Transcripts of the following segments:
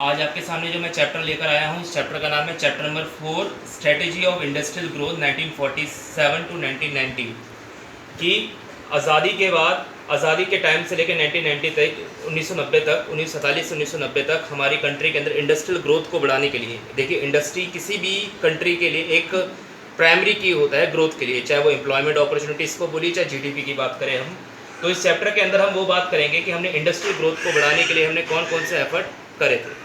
आज आपके सामने जो मैं चैप्टर लेकर आया हूँ, इस चैप्टर का नाम है chapter number 4 strategy of industrial growth 1947 to 1990 कि आज़ादी के बाद, आज़ादी के टाइम से लेकर 1990 तक 1990 तक 1947 से 1990 तक हमारी कंट्री के अंदर इंडस्ट्रियल ग्रोथ को बढ़ाने के लिए, देखिए इंडस्ट्री किसी भी कंट्री के लिए एक प्राइमरी की होता है ग्रोथ के लिए, चाहे वो एम्प्लॉयमेंट अपॉर्चुनिटीज़ को बोली, चाहे जीडीपी की बात करें हम। तो इस चैप्टर के अंदर हम वो बात करेंगे कि हमने इंडस्ट्रियल ग्रोथ को बढ़ाने के लिए हमने कौन कौन से एफर्ट करे थे।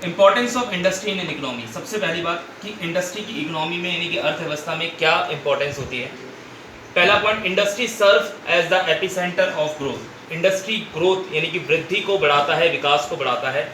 Importance of industry in economy. सबसे पहली बात कि इंडस्ट्री की इकोनॉमी में यानी कि अर्थव्यवस्था में क्या इंपॉर्टेंस होती है। पहला point, industry serve as the epicentre of growth. Industry growth यानी कि वृद्धि को बढ़ाता है, विकास को बढ़ाता है।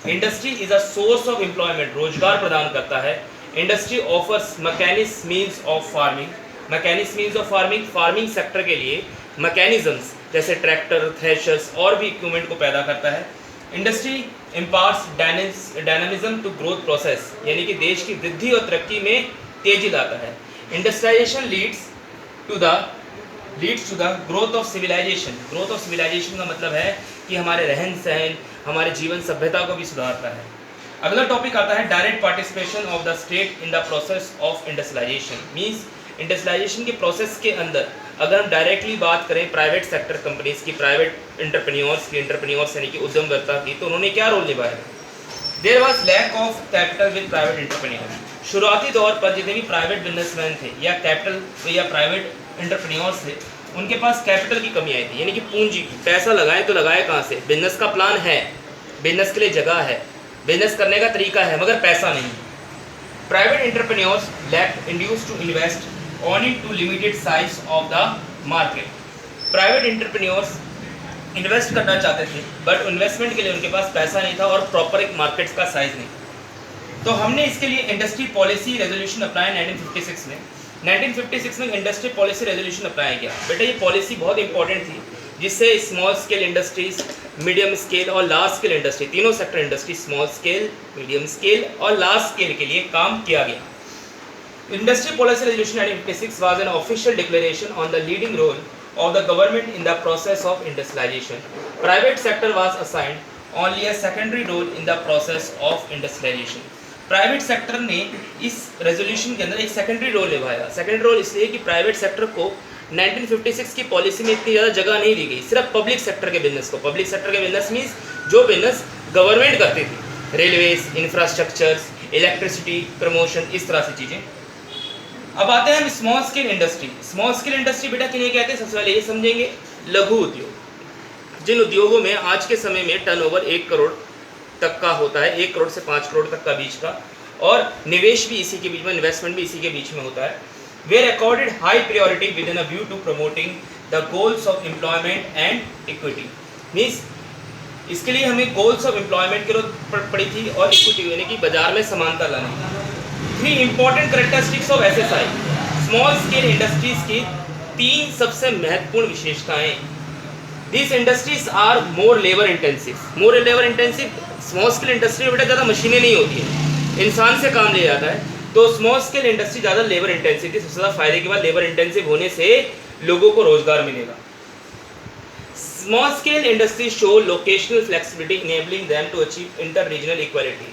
Industry is a source of employment, रोजगार प्रदान करता है। Industry offers mechanism means of farming. Mechanism means of farming, farming sector के लिए मैकेनिज्म्स जैसे ट्रैक्टर, थ्रेशर्स और भी इक्विपमेंट को पैदा करता है। Industry imparts dynamism to growth process, यानी कि देश की वृद्धि और तरक्की में तेजी लाता है। Industrialisation leads to the growth of civilisation. Growth of civilisation का मतलब है कि हमारे रहन सहन, हमारे जीवन सभ्यता को भी सुधारता है। अगला टॉपिक आता है direct participation of the state in the process of industrialisation. Means industrialisation के प्रोसेस के अंदर अगर हम डायरेक्टली बात करें प्राइवेट सेक्टर कंपनीज की, प्राइवेट एंटरप्रेन्योर्स यानी कि उद्यमकर्ता की, तो उन्होंने क्या रोल निभाया। There was lack of capital with private entrepreneurs. शुरुआती दौर पर जितने भी प्राइवेट बिजनेसमैन थे या कैपिटल या प्राइवेट एंटरप्रेन्योर्स थे, उनके पास कैपिटल की कमी आई थी, यानी कि पूंजी, पैसा लगाए तो लगाए कहाँ से। बिजनेस का प्लान है, बिजनेस के लिए जगह है, बिजनेस करने का तरीका है, मगर पैसा नहीं। Private entrepreneurs lacked induce to invest owing to limited size of the market। Private entrepreneurs invest करना चाहते थे बट इन्वेस्टमेंट के लिए उनके पास पैसा नहीं था और प्रॉपर एक मार्केट का साइज नहीं। तो हमने इसके लिए इंडस्ट्री पॉलिसी रेजोल्यूशन अपनाया 1956 में। 1956 में इंडस्ट्री पॉलिसी रेजोल्यूशन अपनाया गया। बेटा ये पॉलिसी बहुत इंपॉर्टेंट थी, जिससे small scale industries, medium scale और लार्ज स्केल इंडस्ट्री, तीनों sector industry, small scale, medium scale और लार्ज स्केल के लिए काम किया गया। Industry Policy Resolution 1956 was an official declaration on the leading role of the government in the process of industrialization. Private sector was assigned only a secondary role in the process of industrialization. Private sector ने इस resolution के अंदर एक secondary role निभाया। Secondary role इसलिए कि private sector को 1956 की पॉलिसी में इतनी ज़्यादा जगह नहीं दी गई, सिर्फ पब्लिक सेक्टर के बिजनेस को। पब्लिक सेक्टर के बिजनेस मीन्स जो बिजनेस गवर्नमेंट करती थी, रेलवेज, इंफ्रास्ट्रक्चर्स, इलेक्ट्रिसिटी, प्रमोशन, इस तरह से चीज़ें। अब आते हैं हम small scale industry. Small scale industry बेटा किन्हें कहते हैं, सबसे पहले ये समझेंगे, लघु उद्योग। जिन उद्योगों में आज के समय में टर्नओवर 1 करोड़ तक का होता है, 1 करोड़ से 5 करोड़ तक का बीच का, और निवेश भी इसी के बीच में, इन्वेस्टमेंट भी इसी के बीच में होता है। Were accorded high priority within a view to promoting the goals of employment and equity. Means इसके लिए हमें गोल्स ऑफ एम्प्लॉयमेंट की जरूरत पड़ी थी और इक्विटी यानी कि बाजार में समानता लानी। 3 important characteristics of SSI, small scale industries की 3 सबसे महत्वपूर्ण विशेषताएं। This industries are more labour intensive. More labour intensive, small scale industry में बेटा ज़्यादा मशीनें नहीं होती है, इंसान से काम लिया जाता है, तो स्मॉल स्केल इंडस्ट्री ज़्यादा लेबर इंटेंसिव थी। सबसे ज़्यादा फायदे के बाद लेबर इंटेंसिव होने से लोगों को रोजगार मिलेगा। Small scale industry show locational flexibility enabling them to achieve inter regional equality.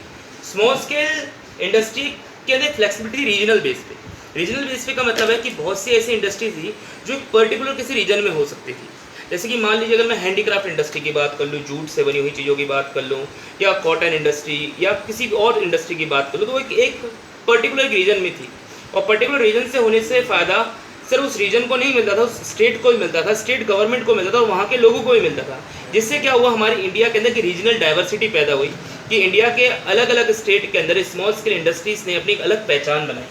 Small scale industry के अंदर फ्लेक्सिबिलिटी रीजनल बेस पे। रीजनल बेस पे का मतलब है कि बहुत सी ऐसी इंडस्ट्री थी जो एक पर्टिकुलर किसी रीजन में हो सकती थी। जैसे कि मान लीजिए अगर मैं हैंडीक्राफ्ट इंडस्ट्री की बात कर लूँ, जूट से बनी हुई चीज़ों की बात कर लूँ, या कॉटन इंडस्ट्री या किसी और इंडस्ट्री की बात कर लूँ, तो वो एक पर्टिकुलर रीजन में थी, और पर्टिकुलर रीजन से होने से फ़ायदा सिर्फ उस रीजन को नहीं मिलता था, उस स्टेट को भी मिलता था, स्टेट गवर्नमेंट को मिलता था और वहाँ के लोगों को भी मिलता था। जिससे क्या हुआ, हमारी इंडिया के अंदर की रीजनल डाइवर्सिटी पैदा हुई कि इंडिया के अलग अलग स्टेट के अंदर स्मॉल स्केल इंडस्ट्रीज ने अपनी एक अलग पहचान बनाई।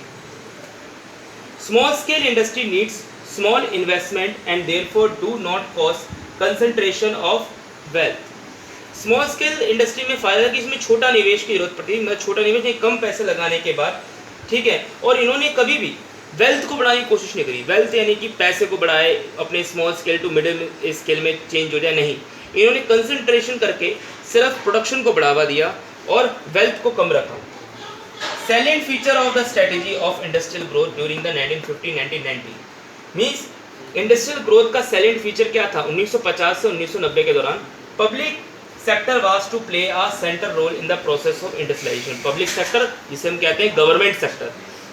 Small scale industry needs small investment and therefore do not cause concentration of wealth. Small scale industry में फायदा कि इसमें छोटा निवेश की जरूरत पड़ती है, मतलब छोटा निवेश नहीं, कम पैसे लगाने के बाद, ठीक है। और इन्होंने कभी भी वेल्थ को बढ़ाने की कोशिश नहीं करी। वेल्थ यानी कि पैसे को बढ़ाए, अपने small scale to middle scale में चेंज हो जाए, नहीं। इन्होंने कंसंट्रेशन करके सिर्फ प्रोडक्शन को बढ़ावा दिया और वेल्थ को कम रखा। Salient feature of the strategy of industrial growth during the 1950-1990 means industrial growth का सैलिएंट फीचर क्या था 1950 से 1990 के दौरान। Public sector was to play a centre role in the process of industrialisation. Public sector जिसे हम कहते हैं गवर्नमेंट सेक्टर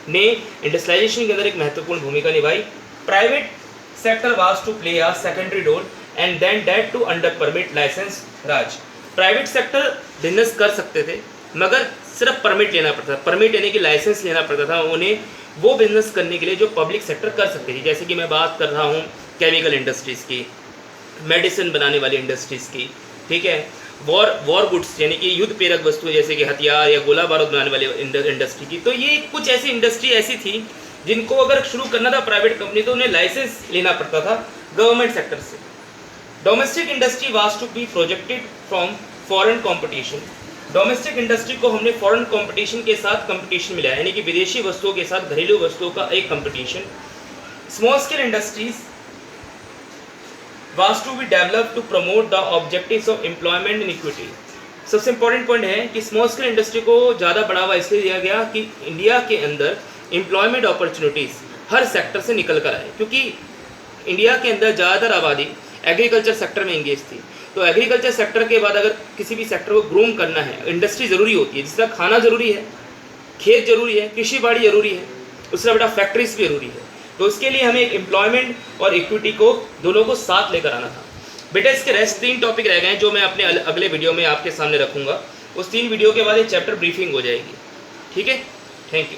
ने इंडस्ट्रियलाइजेशन के अंदर एक महत्वपूर्ण भूमिका निभाई। Private sector was to play a secondary role and then that too under permit licence raj. Private sector business कर सकते थे मगर सिर्फ परमिट लेना पड़ता था, परमिट यानी कि लाइसेंस लेना पड़ता था उन्हें वो बिजनेस करने के लिए जो पब्लिक सेक्टर कर सकती थी। जैसे कि मैं बात कर रहा हूँ केमिकल इंडस्ट्रीज़ की, मेडिसिन बनाने वाली इंडस्ट्रीज़ की, ठीक है, वॉर गुड्स यानी कि युद्ध प्रेरक वस्तुएं जैसे कि हथियार या गोला बारूद बनाने वाली इंडस्ट्री की। तो ये कुछ ऐसी इंडस्ट्री ऐसी थी जिनको अगर शुरू करना था प्राइवेट कंपनी तो उन्हें लाइसेंस लेना पड़ता था गवर्नमेंट सेक्टर से। Domestic industry was to be projected from foreign competition. Domestic industry को हमने फॉरेन कंपटीशन के साथ कंपटीशन मिलाया, यानी कि विदेशी वस्तुओं के साथ घरेलू वस्तुओं का एक competition. Small scale industries was to be develop to promote the objectives of employment and equity. सबसे इंपॉर्टेंट पॉइंट है कि स्मॉल स्केल इंडस्ट्री को ज़्यादा बढ़ावा इसलिए दिया गया कि इंडिया के अंदर एम्प्लॉयमेंट अपॉर्चुनिटीज़ हर सेक्टर से निकल कर आए, क्योंकि इंडिया के अंदर ज़्यादातर आबादी एग्रीकल्चर सेक्टर में इंगेज थी। तो एग्रीकल्चर सेक्टर के बाद अगर किसी भी सेक्टर को ग्रूम करना है, इंडस्ट्री ज़रूरी होती है। जिस तरह खाना ज़रूरी है, खेत ज़रूरी है, कृषि बाड़ी ज़रूरी है, उस तरह बेटा फैक्ट्रीज भी ज़रूरी है। तो उसके लिए हमें एक एम्प्लॉयमेंट और इक्विटी को दोनों को साथ लेकर आना था। बेटा इसके रेस्ट 3 टॉपिक रह गए हैं जो मैं अपने अगले वीडियो में आपके सामने रखूँगा। उस 3 वीडियो के बाद ये चैप्टर ब्रीफिंग हो जाएगी। ठीक है, थैंक यू।